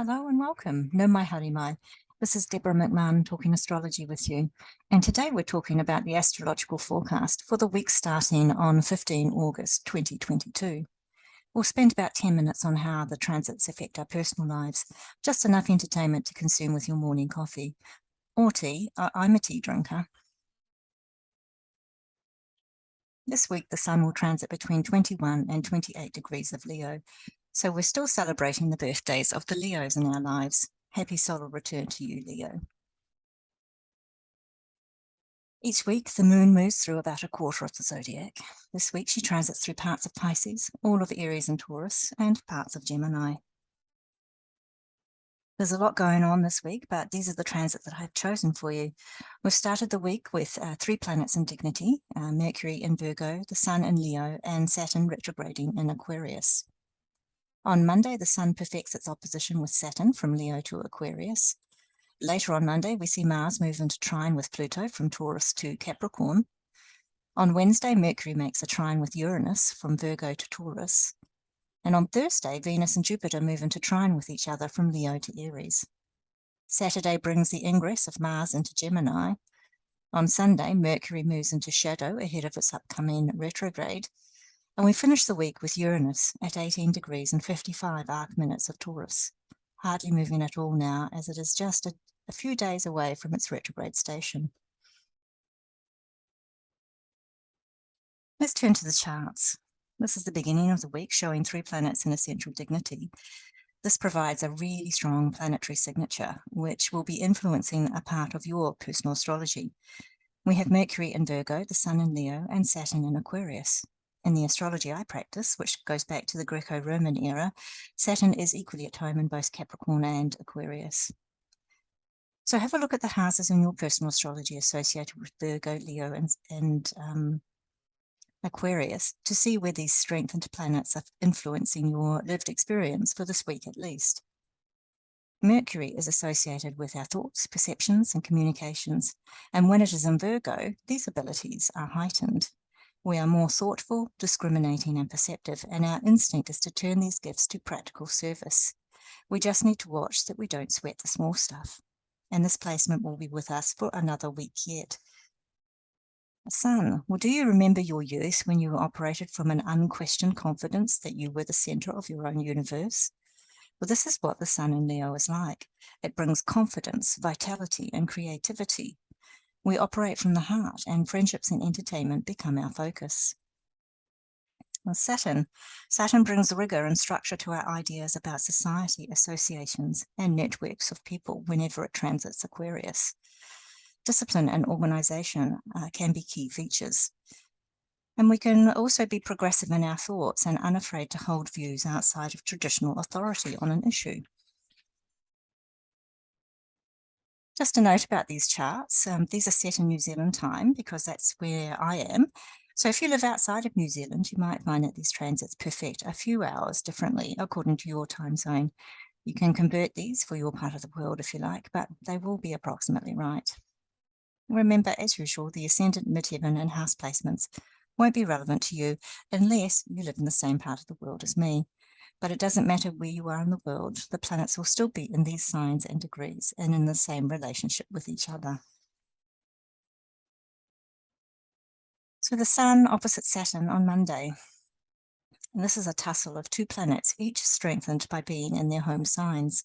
Hello and welcome. No mai haere mai. This is Deborah McMahon talking astrology with you. And today we're talking about the astrological forecast for the week starting on 15 August 2022. We'll spend about 10 minutes on how the transits affect our personal lives, just enough entertainment to consume with your morning coffee or tea. I'm a tea drinker. This week, the sun will transit between 21 and 28 degrees of Leo. So we're still celebrating the birthdays of the Leos in our lives. Happy solar return to you, Leo. Each week, the moon moves through about a quarter of the zodiac. This week, she transits through parts of Pisces, all of Aries and Taurus, and parts of Gemini. There's a lot going on this week, but these are the transits that I've chosen for you. We've started the week with 3 planets in dignity, Mercury in Virgo, the Sun in Leo, and Saturn retrograding in Aquarius. On Monday, the Sun perfects its opposition with Saturn from Leo to Aquarius. Later on Monday, we see Mars move into trine with Pluto from Taurus to Capricorn. On Wednesday, Mercury makes a trine with Uranus from Virgo to Taurus. And on Thursday, Venus and Jupiter move into trine with each other from Leo to Aries. Saturday brings the ingress of Mars into Gemini. On Sunday, Mercury moves into shadow ahead of its upcoming retrograde. And we finish the week with Uranus at 18 degrees and 55 arc minutes of Taurus, hardly moving at all now, as it is just a few days away from its retrograde station. Let's turn to the charts. This is the beginning of the week, showing 3 planets in essential dignity. This provides a really strong planetary signature, which will be influencing a part of your personal astrology. We have Mercury in Virgo, the Sun in Leo, and Saturn in Aquarius. In the astrology I practice, which goes back to the Greco-Roman era, Saturn is equally at home in both Capricorn and Aquarius. So have a look at the houses in your personal astrology associated with Virgo, Leo, and Aquarius to see where these strengthened planets are influencing your lived experience for this week at least. Mercury is associated with our thoughts, perceptions, and communications, and when it is in Virgo, these abilities are heightened. We are more thoughtful, discriminating, and perceptive, and our instinct is to turn these gifts to practical service. We just need to watch that we don't sweat the small stuff. And this placement will be with us for another week yet. Sun, well, do you remember your youth when you operated from an unquestioned confidence that you were the center of your own universe? Well, this is what the Sun in Leo is like. It brings confidence, vitality, and creativity. We operate from the heart, and friendships and entertainment become our focus. Well, Saturn brings rigor and structure to our ideas about society, associations, and networks of people whenever it transits Aquarius. Discipline and organization can be key features. And we can also be progressive in our thoughts and unafraid to hold views outside of traditional authority on an issue. Just a note about these charts. These are set in New Zealand time because that's where I am. So if you live outside of New Zealand, you might find that these transits perfect a few hours differently according to your time zone. You can convert these for your part of the world if you like, but they will be approximately right. Remember, as usual, the ascendant, midheaven, and house placements won't be relevant to you unless you live in the same part of the world as me. But it doesn't matter where you are in the world, the planets will still be in these signs and degrees and in the same relationship with each other. So the Sun opposite Saturn on Monday. And this is a tussle of 2 planets, each strengthened by being in their home signs.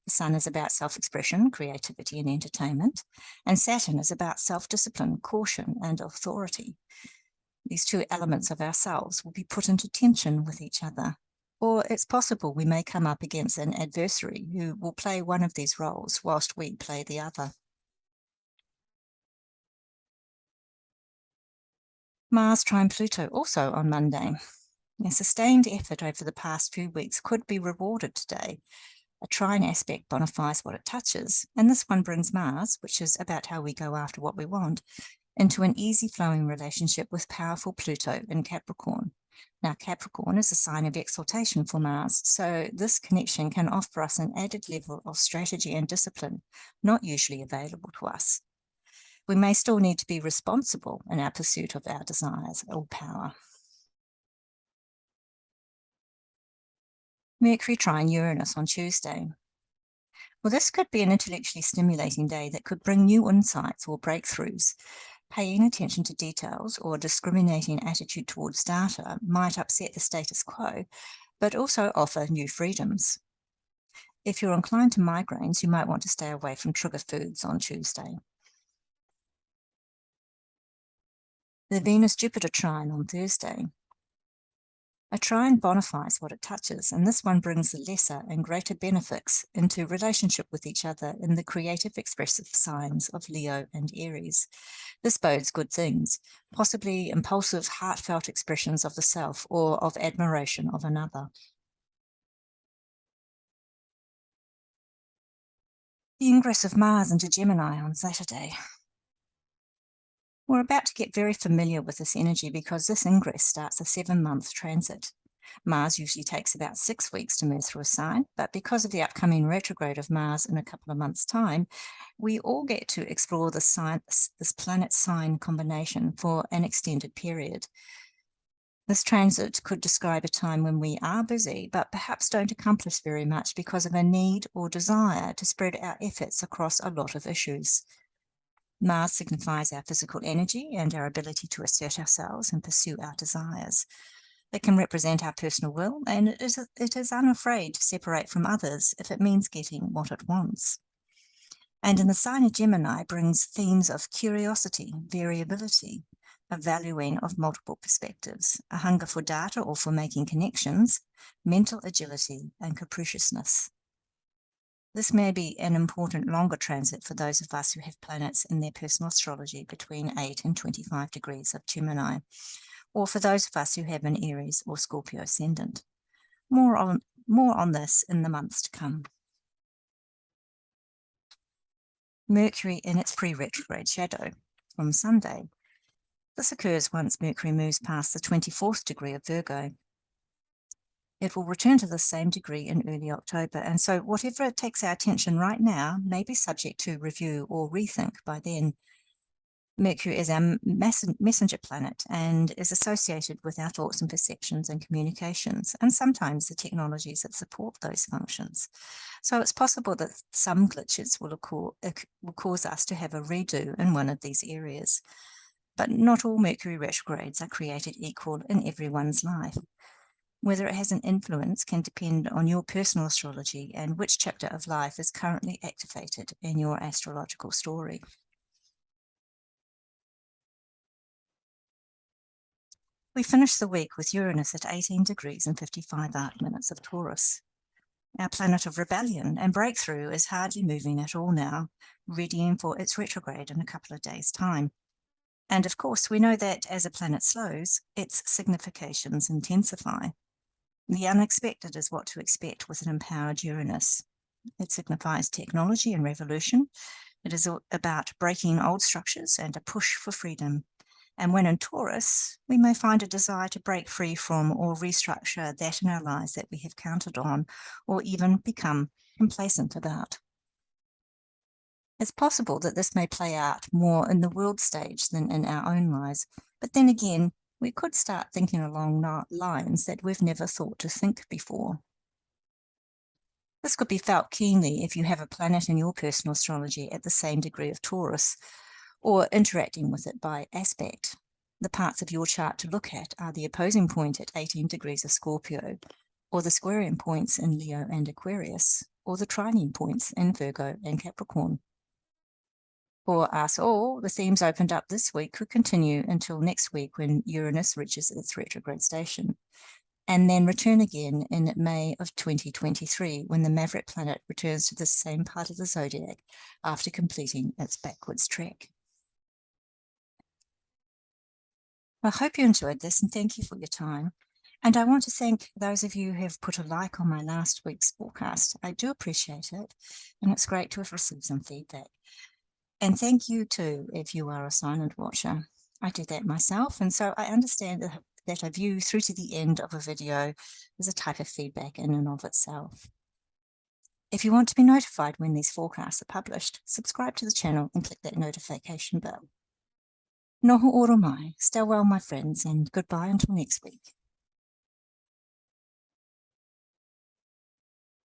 The Sun is about self-expression, creativity, and entertainment, and Saturn is about self-discipline, caution, and authority. These 2 elements of ourselves will be put into tension with each other. Or it's possible we may come up against an adversary who will play one of these roles whilst we play the other. Mars trine Pluto also on Monday. A sustained effort over the past few weeks could be rewarded today. A trine aspect bonifies what it touches, and this one brings Mars, which is about how we go after what we want, into an easy-flowing relationship with powerful Pluto in Capricorn. Now, Capricorn is a sign of exaltation for Mars, so this connection can offer us an added level of strategy and discipline, not usually available to us. We may still need to be responsible in our pursuit of our desires or power. Mercury trine Uranus on Tuesday. Well, this could be an intellectually stimulating day that could bring new insights or breakthroughs. Paying attention to details or discriminating attitude towards data might upset the status quo, but also offer new freedoms. If you're inclined to migraines, you might want to stay away from trigger foods on Tuesday. The Venus-Jupiter trine on Thursday. A trine bonifies what it touches, and this one brings the lesser and greater benefics into relationship with each other in the creative expressive signs of Leo and Aries. This bodes good things, possibly impulsive, heartfelt expressions of the self or of admiration of another. The ingress of Mars into Gemini on Saturday. We're about to get very familiar with this energy because this ingress starts a 7-month transit. Mars usually takes about 6 weeks to move through a sign, but because of the upcoming retrograde of Mars in a couple of months' time, we all get to explore this planet-sign combination for an extended period. This transit could describe a time when we are busy, but perhaps don't accomplish very much because of a need or desire to spread our efforts across a lot of issues. Mars signifies our physical energy and our ability to assert ourselves and pursue our desires. It can represent our personal will, and it is unafraid to separate from others if it means getting what it wants. And in the sign of Gemini brings themes of curiosity, variability, a valuing of multiple perspectives, a hunger for data or for making connections, mental agility, and capriciousness. This may be an important longer transit for those of us who have planets in their personal astrology between 8 and 25 degrees of Gemini, or for those of us who have an Aries or Scorpio ascendant. More on this in the months to come. Mercury in its pre-retrograde shadow from Sunday. This occurs once Mercury moves past the 24th degree of Virgo. It will return to the same degree in early October, and so whatever takes our attention right now may be subject to review or rethink by then. Mercury is our messenger planet and is associated with our thoughts and perceptions and communications, and sometimes the technologies that support those functions. So it's possible that some glitches will cause us to have a redo in one of these areas. But not all Mercury retrogrades are created equal in everyone's life. Whether it has an influence can depend on your personal astrology and which chapter of life is currently activated in your astrological story. We finish the week with Uranus at 18 degrees and 55 arc minutes of Taurus. Our planet of rebellion and breakthrough is hardly moving at all now, readying for its retrograde in a couple of days' time. And of course, we know that as a planet slows, its significations intensify. The unexpected is what to expect with an empowered Uranus. It signifies technology and revolution. It is about breaking old structures and a push for freedom. And when in Taurus, we may find a desire to break free from or restructure that in our lives that we have counted on or even become complacent about. It's possible that this may play out more in the world stage than in our own lives, but then again, we could start thinking along lines that we've never thought to think before. This could be felt keenly if you have a planet in your personal astrology at the same degree of Taurus, or interacting with it by aspect. The parts of your chart to look at are the opposing point at 18 degrees of Scorpio, or the squaring points in Leo and Aquarius, or the trining points in Virgo and Capricorn. For us all, the themes opened up this week could continue until next week when Uranus reaches its retrograde station, and then return again in May of 2023 when the Maverick planet returns to the same part of the zodiac after completing its backwards trek. I hope you enjoyed this and thank you for your time. And I want to thank those of you who have put a like on my last week's forecast. I do appreciate it, and it's great to have received some feedback. And thank you too if you are a silent watcher. I do that myself, and so I understand that a view through to the end of a video is a type of feedback in and of itself. If you want to be notified when these forecasts are published, subscribe to the channel and click that notification bell. Noho oro mai, stay well my friends, and goodbye until next week.